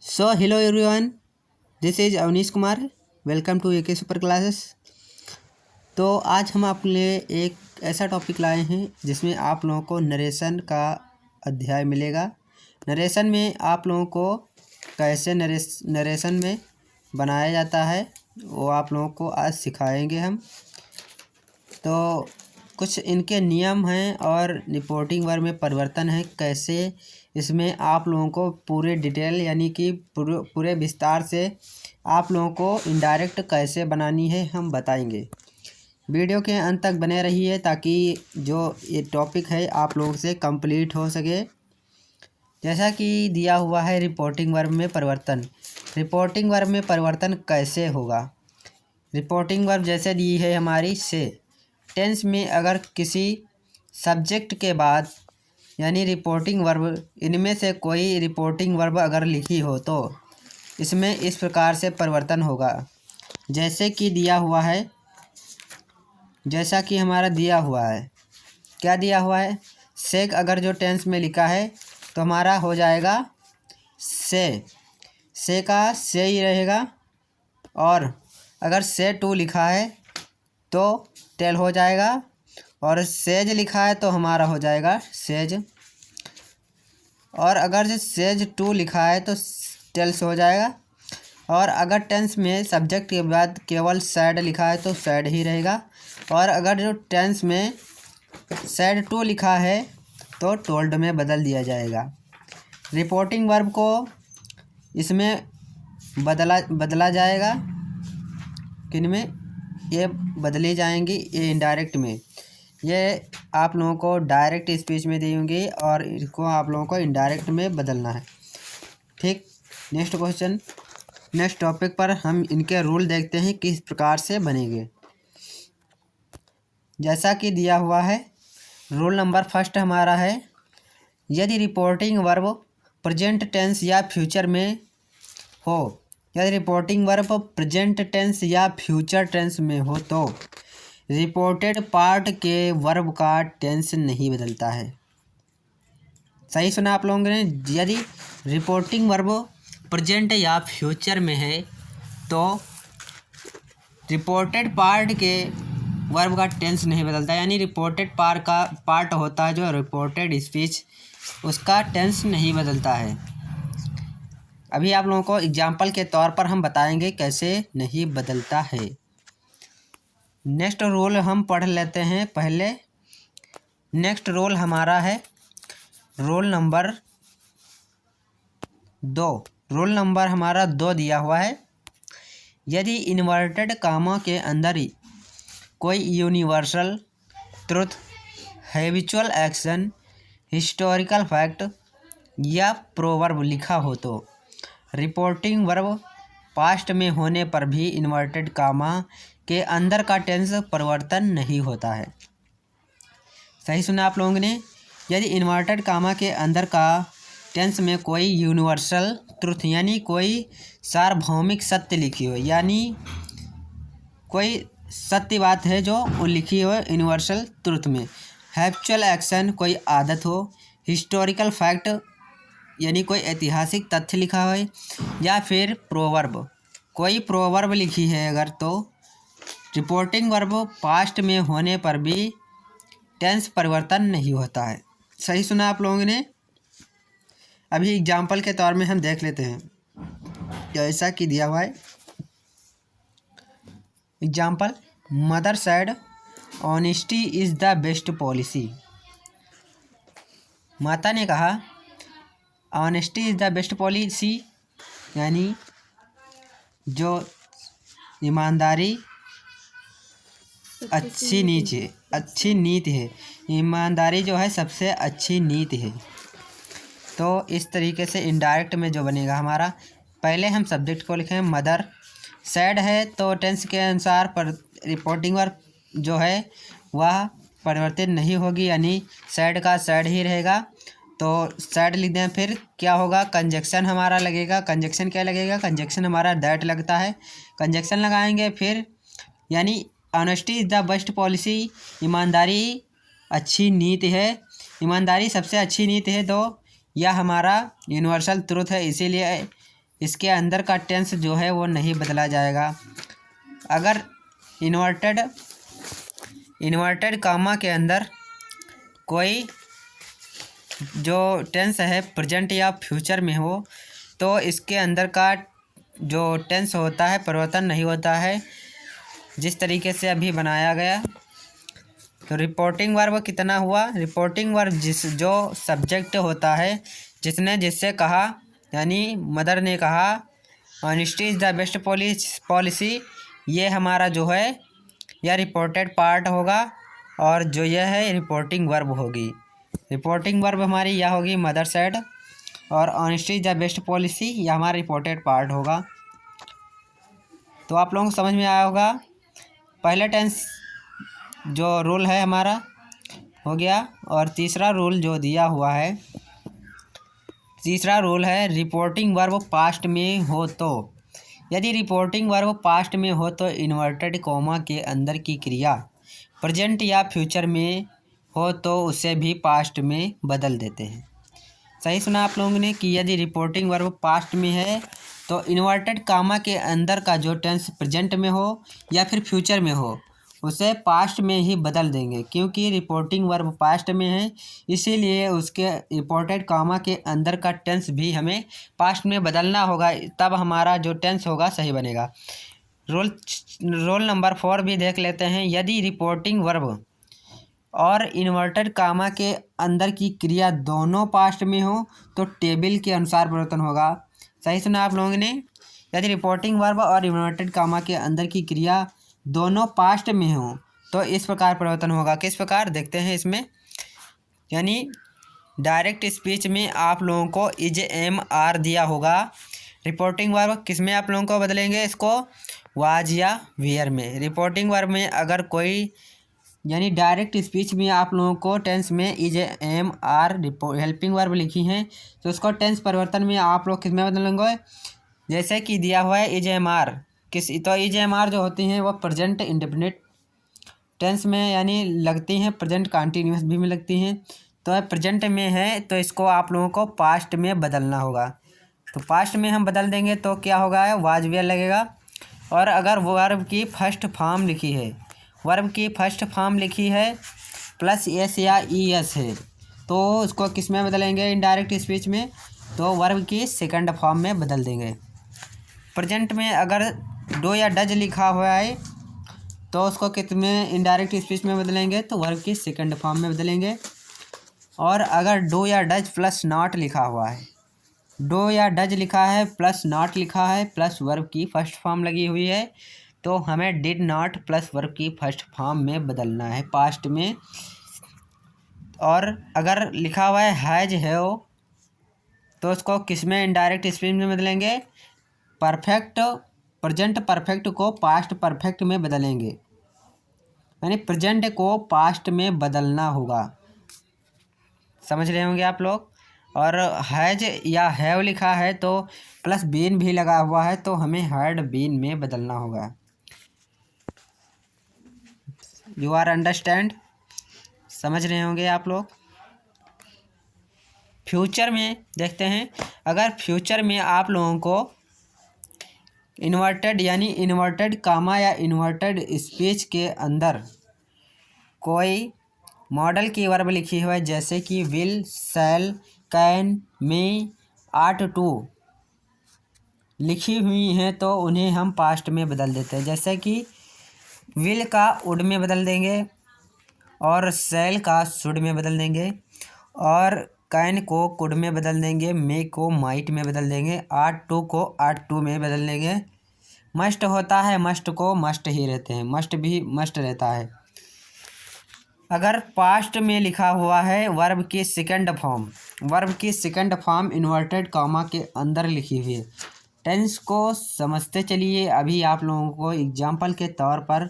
So hello everyone, this is Avnish Kumar. Welcome to AK super classes. तो आज हम आपके लिए एक ऐसा टॉपिक लाए हैं जिसमें आप लोगों को नरेशन का अध्याय मिलेगा. नरेशन में आप लोगों को कैसे नरेशन में बनाया जाता है वो आप लोगों को आज सिखाएंगे हम. तो कुछ इनके नियम हैं और रिपोर्टिंग वर्ब में परिवर्तन है. कैसे इसमें आप लोगों को पूरे डिटेल यानी कि पूरे विस्तार से आप लोगों को इनडायरेक्ट कैसे बनानी है हम बताएंगे. वीडियो के अंत तक बने रहिए ताकि जो ये टॉपिक है आप लोगों से कंप्लीट हो सके. जैसा कि दिया हुआ है रिपोर्टिंग वर्ब में परिवर्तन. रिपोर्टिंग वर्ब में परिवर्तन कैसे होगा. रिपोर्टिंग वर्ब जैसे दी है हमारी से. टेंस में अगर किसी सब्जेक्ट के बाद यानी रिपोर्टिंग वर्ब इनमें से कोई रिपोर्टिंग वर्ब अगर लिखी हो तो इसमें इस प्रकार से परिवर्तन होगा. जैसे कि दिया हुआ है, जैसा कि हमारा दिया हुआ है. क्या दिया हुआ है. से अगर जो टेंस में लिखा है तो हमारा हो जाएगा से का से ही रहेगा. और अगर से टू लिखा है तो टेल हो जाएगा. और सेज लिखा है तो हमारा हो जाएगा सेज. और अगर से सेज टू लिखा है तो टेल्स हो जाएगा. और अगर टेंस में सब्जेक्ट के बाद केवल सैड लिखा है तो सैड ही रहेगा. और अगर जो टेंस में सैड टू लिखा है तो टोल्ड में बदल दिया जाएगा. रिपोर्टिंग वर्ब को इसमें बदला जाएगा. किन में ये बदली जाएंगी. ये इनडायरेक्ट में. ये आप लोगों को डायरेक्ट स्पीच में दी होंगी और इसको आप लोगों को इनडायरेक्ट में बदलना है. ठीक. नेक्स्ट क्वेश्चन, नेक्स्ट टॉपिक पर हम इनके रूल देखते हैं किस प्रकार से बनेंगे. जैसा कि दिया हुआ है रूल नंबर फर्स्ट हमारा है. यदि रिपोर्टिंग वर्ब प्रेजेंट टेंस या फ्यूचर में हो. यदि रिपोर्टिंग वर्ब प्रेजेंट टेंस या फ्यूचर टेंस में हो तो रिपोर्टेड पार्ट के वर्ब का टेंस नहीं बदलता है. सही सुना आप लोगों ने. यदि रिपोर्टिंग वर्ब प्रेजेंट या फ्यूचर में है तो रिपोर्टेड पार्ट के वर्ब का टेंस नहीं बदलता. यानी रिपोर्टेड पार्ट होता है जो रिपोर्टेड स्पीच, उसका टेंस नहीं बदलता है. अभी आप लोगों को एग्जाम्पल के तौर पर हम बताएंगे कैसे नहीं बदलता है. नेक्स्ट रूल हम पढ़ लेते हैं पहले. नेक्स्ट रूल हमारा है रोल नंबर 2. रोल नंबर हमारा 2 दिया हुआ है. यदि इन्वर्टेड कामा के अंदर ही कोई universal truth, habitual action, historical fact या प्रोवर्ब लिखा हो तो रिपोर्टिंग वर्ब पास्ट में होने पर भी इन्वर्टेड कामा के अंदर का टेंस परिवर्तन नहीं होता है. सही सुना आप लोगों ने. यदि इन्वर्टेड कामा के अंदर का टेंस में कोई यूनिवर्सल ट्रुथ यानी कोई सार्वभौमिक सत्य लिखी हो, यानी कोई सत्य बात है जो लिखी हो यूनिवर्सल ट्रुथ में. हैबिचुअल एक्शन कोई आदत हो. हिस्टोरिकल फैक्ट यानी कोई ऐतिहासिक तथ्य लिखा हो. या फिर प्रोवर्ब कोई प्रोवर्ब लिखी है अगर तो रिपोर्टिंग वर्ब पास्ट में होने पर भी टेंस परिवर्तन नहीं होता है. सही सुना आप लोगों ने. अभी एग्जाम्पल के तौर में हम देख लेते हैं. जैसा कि दिया हुआ है example. Mother said honesty is the best policy. माता ने कहा honesty is the best policy यानी जो ईमानदारी अच्छी नीति है. ईमानदारी जो है सबसे अच्छी नीति है. तो इस तरीके से इनडायरेक्ट में जो बनेगा हमारा, पहले हम सब्जेक्ट को लिखें मदर. सैड है तो टेंस के अनुसार पर रिपोर्टिंग वर्ब जो है वह परिवर्तित नहीं होगी यानी सैड का सैड ही रहेगा. तो सैड लिख दें. फिर क्या होगा, कंजक्शन हमारा लगेगा. कंजक्शन क्या लगेगा, कंजक्शन हमारा दैट लगता है. कंजक्शन लगाएंगे फिर यानी honesty is the best policy, ईमानदारी अच्छी नीति है. ईमानदारी सबसे अच्छी नीति है तो यह हमारा यूनिवर्सल ट्रुथ है, इसीलिए इसके अंदर का टेंस जो है वो नहीं बदला जाएगा। अगर इन्वर्टेड कामा के अंदर कोई जो टेंस है प्रेजेंट या फ्यूचर में हो तो इसके अंदर का जो टेंस होता है परिवर्तन नहीं होता है, जिस तरीके से अभी बनाया गया। तो रिपोर्टिंग वर्ब कितना हुआ? रिपोर्टिंग वर्ब जो सब्जेक्ट होता है, जिससे कहा, यानी मदर ने कहा honesty is the best policy, ये हमारा जो है यह रिपोर्टेड पार्ट होगा। और जो यह है रिपोर्टिंग वर्ब होगी। रिपोर्टिंग वर्ब हमारी यह होगी मदर सेड, और honesty is the best policy यह हमारा रिपोर्टेड पार्ट होगा। तो आप लोगों को समझ में आया होगा। पहला टेंस जो रूल है हमारा हो गया, और तीसरा रूल जो दिया हुआ है, तीसरा रूल है रिपोर्टिंग वर्ब पास्ट में हो तो। यदि रिपोर्टिंग वर्ब पास्ट में हो तो इन्वर्टेड कॉमा के अंदर की क्रिया प्रेजेंट या फ्यूचर में हो तो उसे भी पास्ट में बदल देते हैं। सही सुना आप लोगों ने कि यदि रिपोर्टिंग वर्ब पास्ट में है तो इन्वर्टेड कामा के अंदर का जो टेंस प्रेजेंट में हो या फिर फ्यूचर में हो उसे पास्ट में ही बदल देंगे, क्योंकि रिपोर्टिंग वर्ब पास्ट में है इसीलिए उसके रिपोर्टेड कामा के अंदर का टेंस भी हमें पास्ट में बदलना होगा, तब हमारा जो टेंस होगा सही बनेगा। रोल नंबर 4 भी देख लेते हैं। यदि रिपोर्टिंग वर्ब और इन्वर्टेड कामा के अंदर की क्रिया दोनों पास्ट में हो तो टेबल के अनुसार परिवर्तन होगा। सही सुना आप लोगों ने। यदि रिपोर्टिंग वर्ब और इन्वर्टेड कामा के अंदर की क्रिया दोनों पास्ट में हो तो इस प्रकार परिवर्तन होगा। किस प्रकार देखते हैं इसमें, यानी डायरेक्ट स्पीच में आप लोगों को इज एम आर दिया होगा। रिपोर्टिंग वर्ब किस में आप लोगों को बदलेंगे इसको? वाज या वेयर में। रिपोर्टिंग वर्ब में अगर कोई, यानी डायरेक्ट स्पीच में आप लोगों को टेंस में is am are helping verb लिखी हैं तो उसको टेंस परिवर्तन में आप लोग किस में बदलेंगे? जैसे कि दिया हुआ है इज एम आर तो इज एम आर जो होती हैं वह प्रेजेंट इंडेफिनिट टेंस में यानी लगती हैं, प्रेजेंट कंटिन्यूअस भी में लगती हैं। तो प्रेजेंट में है तो इसको आप लोगों को पास्ट में बदलना होगा। तो पास्ट में हम बदल देंगे तो क्या होगा? वाज वेयर लगेगा। और अगर वर्ब की फर्स्ट फॉर्म लिखी है, वर्ब की फर्स्ट फॉर्म लिखी है प्लस एस या ई एस है तो उसको किस में बदलेंगे? इनडायरेक्ट स्पीच में, तो वर्ब की सेकंड फॉर्म में बदल देंगे। प्रेजेंट में अगर डू या डज लिखा हुआ है तो उसको कितने इनडायरेक्ट स्पीच में बदलेंगे? तो वर्ब की सेकंड फॉर्म में बदलेंगे। और अगर डू या डज प्लस नॉट लिखा हुआ है, डू या डज लिखा है प्लस नॉट लिखा है प्लस वर्ब की फर्स्ट फॉर्म लगी हुई है तो हमें डिड नॉट प्लस वर्ब की फर्स्ट फॉर्म में बदलना है पास्ट में। और अगर लिखा हुआ है हैज हैव तो उसको किस में इनडायरेक्ट स्पीच में बदलेंगे? परफेक्ट प्रेजेंट परफेक्ट को पास्ट परफेक्ट में बदलेंगे, यानी प्रेजेंट को पास्ट में बदलना होगा। समझ रहे होंगे आप लोग। और हैज या हैव लिखा है तो प्लस बीन भी लगा हुआ है तो हमें हैड बीन में बदलना होगा। You are understand? समझ रहे होंगे आप लोग। फ्यूचर में देखते हैं। अगर फ्यूचर में आप लोगों को इन्वर्टेड यानी इन्वर्टेड कामा या इन्वर्टेड स्पीच के अंदर कोई मॉडल की वर्ब लिखी हुई है जैसे कि will, shall, can, may, ought to लिखी हुई हैं तो उन्हें हम पास्ट में बदल देते हैं। जैसे कि विल का वुड में बदल देंगे, और शैल का शुड में बदल देंगे, और कैन को कुड में बदल देंगे, मे को माइट में बदल देंगे, आर्ट टू को आर्ट टू में बदल देंगे। मस्ट होता है, मस्ट को मस्ट ही रहते हैं, मस्ट भी मस्ट रहता है। अगर पास्ट में लिखा हुआ है वर्ब की सेकंड फॉर्म, वर्ब की सेकंड फॉर्म इन्वर्टेड कॉमा के अंदर लिखी हुई है। टेंस को समझते चलिए। अभी आप लोगों को एग्जाम्पल के तौर पर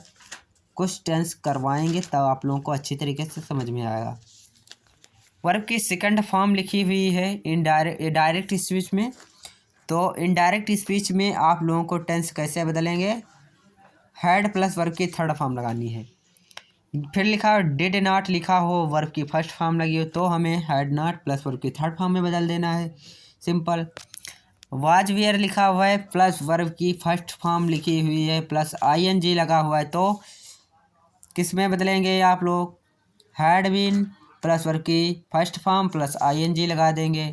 कुछ टेंस करवाएंगे तब आप लोगों को अच्छी तरीके से समझ में आएगा। वर्ब की सेकंड फॉर्म लिखी हुई है डायरेक्ट स्पीच में, तो इनडायरेक्ट स्पीच में आप लोगों को टेंस कैसे बदलेंगे? हैड प्लस वर्ब की थर्ड फॉर्म लगानी है। फिर लिखा हो डिड नॉट लिखा हो, वर्ब की फर्स्ट फॉर्म लगी हो तो हमें हैड नॉट प्लस वर्ब की थर्ड फॉर्म में बदल देना है। सिंपल। वाज वेयर लिखा हुआ है प्लस वर्ब की फर्स्ट फॉर्म लिखी हुई है प्लस आईएनजी लगा हुआ है, तो किस में बदलेंगे आप लोग? हैड बीन प्लस वर्ब की फर्स्ट फॉर्म प्लस आईएनजी लगा देंगे।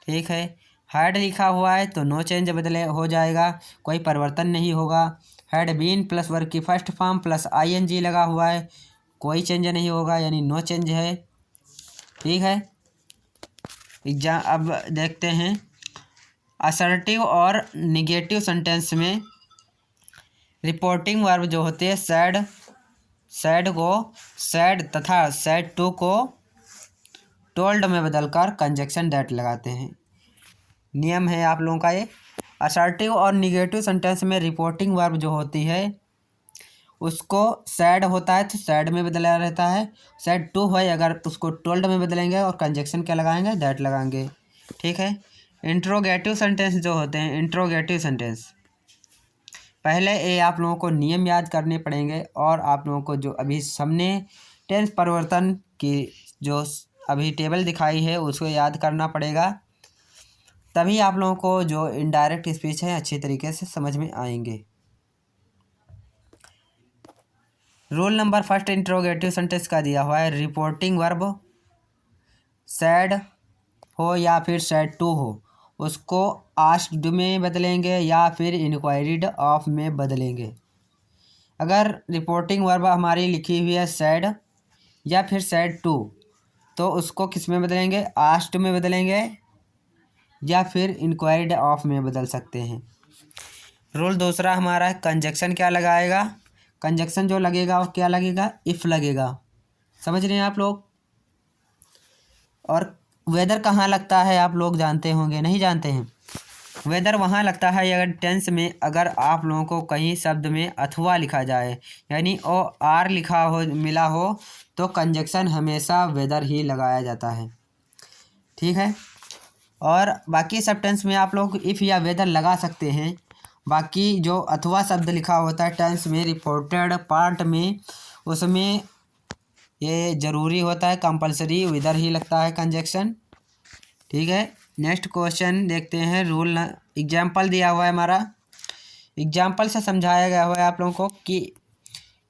ठीक है, हैड लिखा हुआ है तो नो चेंज बदले हो जाएगा, कोई परिवर्तन नहीं होगा। हैड बीन प्लस वर्ब की फर्स्ट फॉर्म प्लस आईएनजी लगा हुआ है, कोई चेंज नहीं होगा, यानी नो चेंज है। ठीक है, अब देखते हैं असर्टिव और निगेटिव सेंटेंस में रिपोर्टिंग वर्ब जो होते हैं सैड को सैड तथा सैड टू को टोल्ड में बदलकर कंजक्शन दैट लगाते हैं। नियम है आप लोगों का ये। असर्टिव और निगेटिव सेंटेंस में रिपोर्टिंग वर्ब जो होती है उसको सैड होता है तो सैड में बदला रहता है, सैड टू है अगर उसको टोल्ड में बदलेंगे और कंजक्शन क्या लगाएंगे? दैट लगाएंगे। ठीक है, इंट्रोगेटिव सेंटेंस जो होते हैं, इंट्रोगेटिव सेंटेंस पहले ये आप लोगों को नियम याद करने पड़ेंगे और आप लोगों को जो अभी सामने टेंस परिवर्तन की जो अभी टेबल दिखाई है उसको याद करना पड़ेगा, तभी आप लोगों को जो इनडायरेक्ट स्पीच है अच्छी तरीके से समझ में आएंगे। Rule number first interrogative sentence का दिया हुआ है, रिपोर्टिंग वर्ब सैड हो या फिर सैड टू हो उसको आस्क्ड में बदलेंगे या फिर इंक्वायरीड ऑफ में बदलेंगे। अगर रिपोर्टिंग वर्ब हमारी लिखी हुई है सैड या फिर सैड टू तो उसको किस में बदलेंगे? आस्क्ड में बदलेंगे या फिर इंक्वायरीड ऑफ में बदल सकते हैं। रूल दूसरा हमारा है कंजक्शन क्या लगाएगा? कंजक्शन जो लगेगा वो क्या लगेगा? इफ़ लगेगा। समझ रहे हैं आप लोग? और वेदर कहाँ लगता है आप लोग जानते होंगे, नहीं जानते हैं? वेदर वहाँ लगता है अगर टेंस में अगर आप लोगों को कहीं शब्द में अथवा लिखा जाए यानी ओ आर लिखा हो मिला हो तो कंजक्शन हमेशा वेदर ही लगाया जाता है। ठीक है, और बाकी सब टेंस में आप लोग इफ़ या वेदर लगा सकते हैं। बाकी जो अथवा शब्द लिखा होता है टेंस में रिपोर्टेड पार्ट में उसमें ये ज़रूरी होता है, कंपलसरी वेदर ही लगता है कंजक्शन। ठीक है, नेक्स्ट क्वेश्चन देखते हैं। रूल एग्जाम्पल दिया हुआ है हमारा, एग्जाम्पल से समझाया गया हुआ है आप लोगों को कि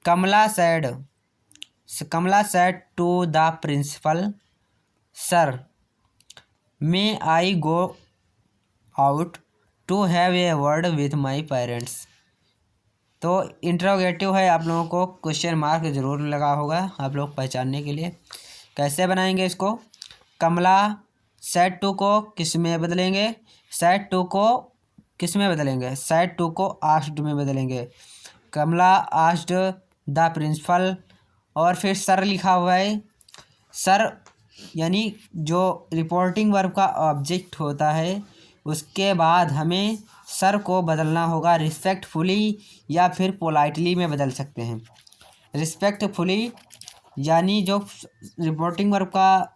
Kamla said to the principal sir may I go out to have a word with my parents. तो इंट्रोगेटिव है, आप लोगों को क्वेश्चन मार्क ज़रूर लगा होगा आप लोग पहचानने के लिए। कैसे बनाएंगे इसको? कमला सेड टू को किस में बदलेंगे? सेड टू को किस में बदलेंगे? सेड टू को आस्क्ड में बदलेंगे। कमला आस्क्ड द प्रिंसिपल और फिर सर लिखा हुआ है, सर यानी जो रिपोर्टिंग वर्ब का ऑब्जेक्ट होता है उसके बाद हमें सर को बदलना होगा रिस्पेक्टफुली या फिर पोलाइटली में बदल सकते हैं। रिस्पेक्टफुली यानी जो रिपोर्टिंग वर्ब का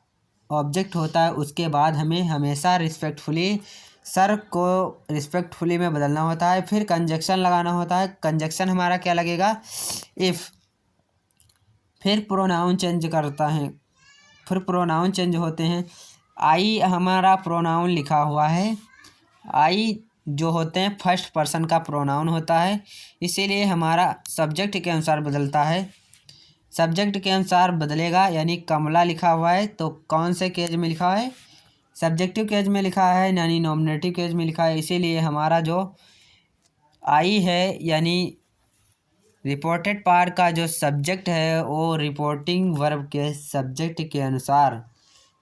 ऑब्जेक्ट होता है उसके बाद हमें हमेशा रिस्पेक्टफुली सर को रिस्पेक्टफुली में बदलना होता है। फिर कंजक्शन लगाना होता है, कंजक्शन हमारा क्या लगेगा? इफ़। फिर प्रोनाउन चेंज करता है, फिर प्रोनाउन चेंज होते हैं। आई हमारा प्रोनाउन लिखा हुआ है, आई जो होते हैं फर्स्ट पर्सन का प्रोनाउन होता है, इसीलिए हमारा सब्जेक्ट के अनुसार बदलता है। सब्जेक्ट के अनुसार बदलेगा, यानी कमला लिखा हुआ है तो कौन से केज में लिखा है? सब्जेक्टिव केज में लिखा है, यानी नॉमिनेटिव केज में लिखा है। इसीलिए हमारा जो आई है यानी रिपोर्टेड पार्ट का जो सब्जेक्ट है वो रिपोर्टिंग वर्ब के सब्जेक्ट के अनुसार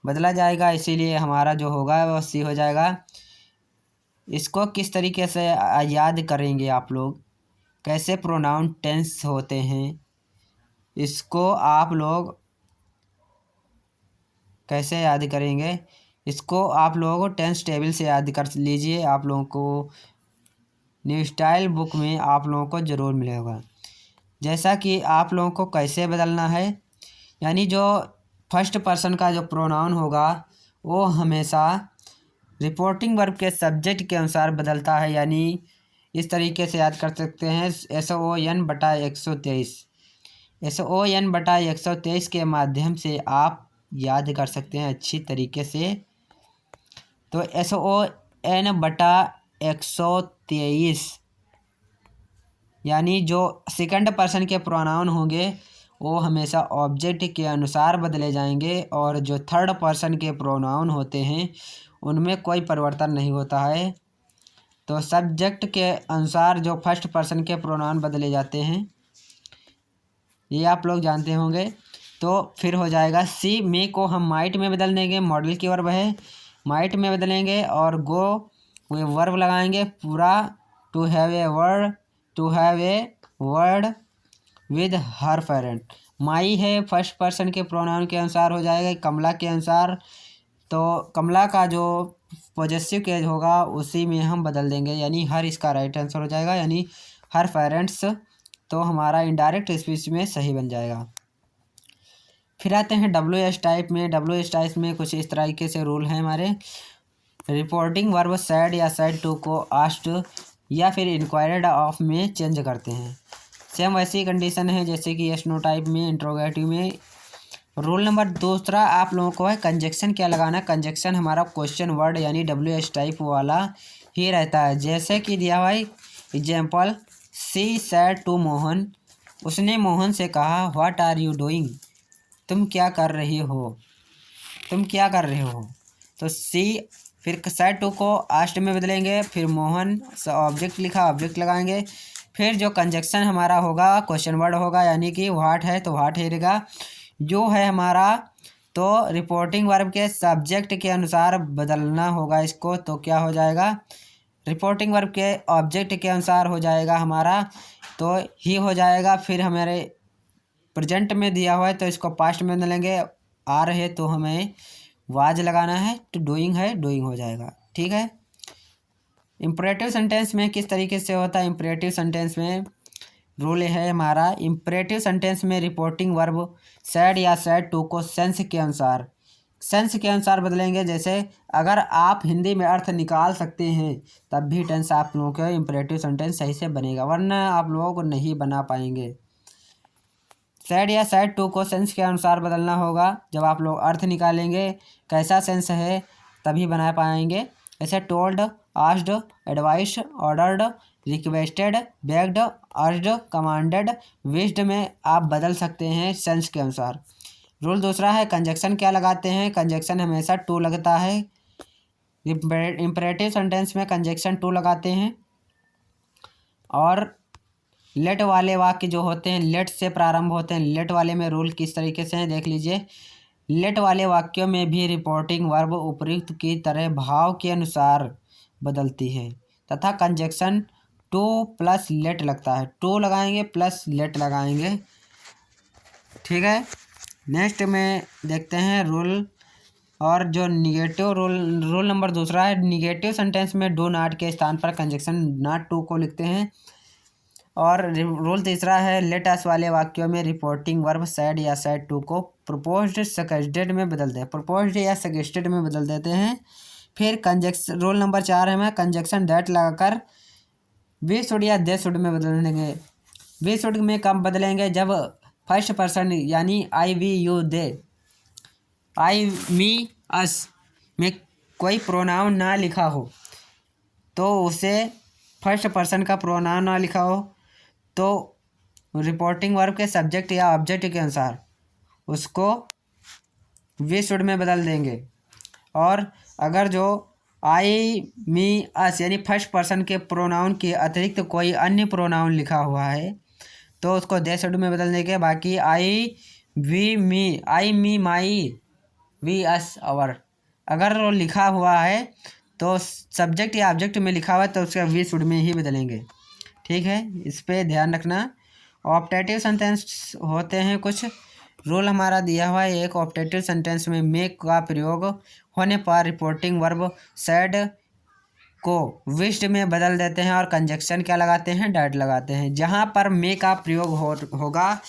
बदला जाएगा, इसीलिए हमारा जो होगा वो सी हो जाएगा। इसको किस तरीके से याद करेंगे आप लोग, कैसे प्रोनाउन टेंस होते हैं इसको आप लोग कैसे याद करेंगे? इसको आप लोगों को टेंस टेबल से याद कर लीजिए, आप लोगों को न्यू स्टाइल बुक में आप लोगों को ज़रूर मिलेगा। जैसा कि आप लोगों को कैसे बदलना है, यानी जो फर्स्ट पर्सन का जो प्रोनाउन होगा वो हमेशा रिपोर्टिंग वर्ब के सब्जेक्ट के अनुसार बदलता है, यानी इस तरीके से याद कर सकते हैं SON/123 SON/123 के माध्यम से आप याद कर सकते हैं अच्छी तरीके से। तो SON/123 123, यानी जो सेकंड पर्सन के प्रोनाउन होंगे वो हमेशा ऑब्जेक्ट के अनुसार बदले जाएंगे, और जो थर्ड पर्सन के प्रोनाउन होते हैं उनमें कोई परिवर्तन नहीं होता है। तो सब्जेक्ट के अनुसार जो फर्स्ट पर्सन के प्रोनाउन बदले जाते हैं, ये आप लोग जानते होंगे। तो फिर हो जाएगा सी, मे को हम माइट में बदल देंगे, मॉडल की वर्ब है, माइट में बदलेंगे, और गो वे वर्ब लगाएंगे पूरा, to have a word, to have a word with her parent. My है फर्स्ट पर्सन के प्रोनाउन के अनुसार हो जाएगा, कमला के अनुसार, तो कमला का जो पॉजेसिव केस होगा उसी में हम बदल देंगे, यानी हर इसका राइट आंसर हो जाएगा, यानी हर पेरेंट्स, तो हमारा इनडायरेक्ट स्पीच में सही बन जाएगा। फिर आते हैं WH टाइप में। WH टाइप में कुछ इस तरीके से रूल हैं हमारे। रिपोर्टिंग वर्ब सैड या सैड टू को आस्क्ड या फिर इंक्वायर्ड ऑफ में चेंज करते हैं। सेम वैसी कंडीशन है जैसे कि यस नो टाइप में, इंट्रोगेटिव में। रूल नंबर दूसरा आप लोगों को है कंजक्शन क्या लगाना है। कंजक्शन हमारा क्वेश्चन वर्ड यानी WH टाइप वाला ही रहता है। जैसे कि दिया हुआ है example, she said to Mohan, उसने मोहन से कहा व्हाट आर यू डूइंग, तुम क्या कर रही हो, तुम क्या कर रहे हो। तो सी, फिर सैड टू को आस्ट में बदलेंगे, फिर मोहन ऑब्जेक्ट लिखा, ऑब्जेक्ट लगाएंगे, फिर जो कंजक्शन हमारा होगा क्वेश्चन वर्ड होगा, यानी कि व्हाट है तो व्हाट रहेगा, जो है हमारा, तो रिपोर्टिंग वर्ब के सब्जेक्ट के अनुसार बदलना होगा इसको, तो क्या हो जाएगा, रिपोर्टिंग वर्ब के ऑब्जेक्ट के अनुसार हो जाएगा हमारा, तो ही हो जाएगा। फिर हमारे प्रेजेंट में दिया हुआ है तो इसको पास्ट में बदलेंगे, आ रहे तो हमें वाज लगाना है, तो डूइंग है डूइंग हो जाएगा, ठीक है। इम्परेटिव सेंटेंस में किस तरीके से होता है। इम्परेटिव सेंटेंस में रूल है हमारा, इम्परेटिव सेंटेंस में रिपोर्टिंग वर्ब सैड या सैड टू को सेंस के अनुसार, सेंस के अनुसार बदलेंगे। जैसे अगर आप हिंदी में अर्थ निकाल सकते हैं तब भी टेंस आप लोगों का इम्परेटिव सेंटेंस सही से बनेगा, वरना आप लोगों को नहीं बना पाएंगे। सैड या सैड टू को सेंस के अनुसार बदलना होगा, जब आप लोग अर्थ निकालेंगे कैसा सेंस है तभी बना पाएंगे। जैसे told, asked, advice, ordered, requested, bagged, urged, commanded, wished में आप बदल सकते हैं सेंस के अनुसार। रूल दूसरा है कंजक्शन क्या लगाते हैं। कंजक्शन हमेशा टू लगता है। इम्परेटिव सेंटेंस में कंजक्शन टू लगाते हैं। और लेट वाले वाक्य जो होते हैं लेट से प्रारंभ होते हैं। लेट वाले में रूल किस तरीके से हैं देख लीजिए। लेट वाले वाक्यों में भी रिपोर्टिंग वर्ब उपयुक्त की तरह भाव के अनुसार बदलती है तथा कंजक्शन टू प्लस लेट लगता है। टू लगाएंगे प्लस लेट लगाएंगे, ठीक है। नेक्स्ट में देखते हैं रूल, और जो निगेटिव रूल नंबर दूसरा है, निगेटिव सेंटेंस में डू नॉट के स्थान पर कंजक्शन नॉट टू को लिखते हैं। और रूल तीसरा है लेट अस वाले वाक्यों में रिपोर्टिंग वर्ब सैड या सैड टू को प्रपोज्ड सजेस्टेड में बदलते हैं, प्रपोज्ड या सजेस्टेड में बदल देते हैं। फिर कंजक्शन रूल नंबर 4 है मैं कंजक्शन दैट लगाकर वी शुड या दे शुड में बदल देंगे। वी शुड में कब बदलेंगे, जब फर्स्ट पर्सन यानी आई वी यू दे, आई मी अस में कोई प्रोनाउन ना लिखा हो, तो उसे फर्स्ट पर्सन का प्रोनाउन ना लिखा हो तो रिपोर्टिंग वर्ब के सब्जेक्ट या ऑब्जेक्ट के अनुसार उसको वी शुड में बदल देंगे। और अगर जो आई मी अस यानी फर्स्ट पर्सन के प्रोनाउन के अतिरिक्त कोई अन्य प्रोनाउन लिखा हुआ है तो उसको दे शुड में बदल देंगे। बाकी I we me, I me my, we us our, अगर वो लिखा हुआ है तो सब्जेक्ट या ऑब्जेक्ट में लिखा हुआ है तो उसका वी शुड में ही बदलेंगे, ठीक है। इस पे ध्यान रखना। ऑप्टेटिव सेंटेंस होते हैं कुछ। रूल हमारा दिया हुआ है एक, ऑप्टेटिव सेंटेंस में मेक का प्रयोग होने पर रिपोर्टिंग वर्ब सैड को विश्ड में बदल देते हैं और कंजक्शन क्या लगाते हैं, डैट लगाते हैं। जहाँ पर मे का प्रयोग होगा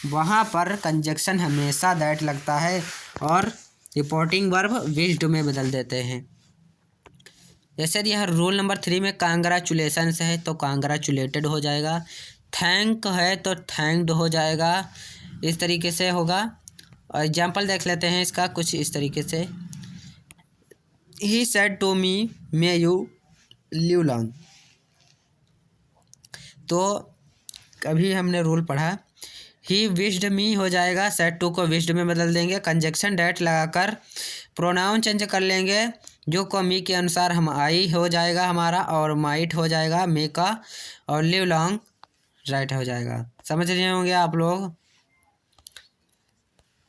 वहाँ पर कंजक्शन हमेशा दैट लगता है और रिपोर्टिंग वर्ब विश्ड में बदल देते हैं। जैसे यह रूल नंबर 3 में कांग्रेचुलेशंस है तो कांग्रेचुलेटेड हो जाएगा, थैंक है तो थैंक्ड हो जाएगा, इस तरीके से होगा। और एग्जाम्पल देख लेते हैं इसका कुछ इस तरीके से। He said to me may you live long. तो अभी हमने रूल पढ़ा, ही विश्ड मी हो जाएगा, सेड टू को विश्ड में बदल देंगे, कंजक्शन डेट लगाकर प्रोनाउन चेंज कर लेंगे, जो को मी के अनुसार हम आई हो जाएगा हमारा, और माइट हो जाएगा मे का, और लिव लॉन्ग राइट हो जाएगा। समझ रहे होंगे आप लोग।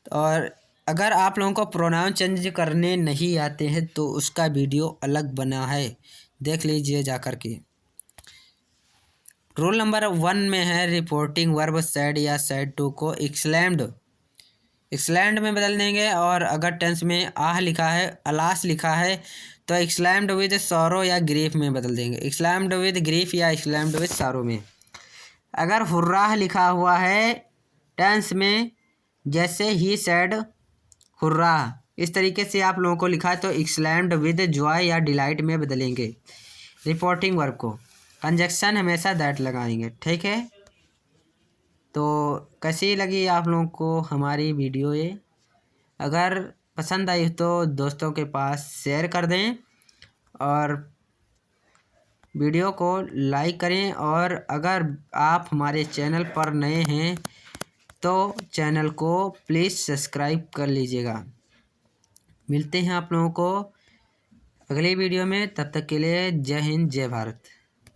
और अगर आप लोगों को प्रोनाउन चेंज करने नहीं आते हैं तो उसका वीडियो अलग बना है, देख लीजिए जा कर के। रूल नंबर 1 में है रिपोर्टिंग वर्ब सैड या सैड टू को एक्सलैम्ड में बदल देंगे, और अगर टेंस में आह लिखा है, अलास लिखा है, तो एक्सलैम्ड विद सॉरो या ग्रीफ में बदल देंगे, एक्सलैम्ड विद ग्रीफ या एक्सलैम्ड विद सॉरो में। अगर हुर्राह लिखा हुआ है टेंस में, जैसे ही सैड हुर्राह, इस तरीके से आप लोगों को लिखा है तो एक्सलैम्ड विद जॉय या डिलाइट में बदलेंगे रिपोर्टिंग वर्ब को। कंजक्शन हमेशा दैट लगाएंगे, ठीक है। तो कैसी लगी आप लोगों को हमारी वीडियो ये? अगर पसंद आई तो दोस्तों के पास शेयर कर दें, और वीडियो को लाइक करें, और अगर आप हमारे चैनल पर नए हैं तो चैनल को प्लीज़ सब्सक्राइब कर लीजिएगा। मिलते हैं आप लोगों को अगली वीडियो में, तब तक के लिए जय हिंद जय भारत।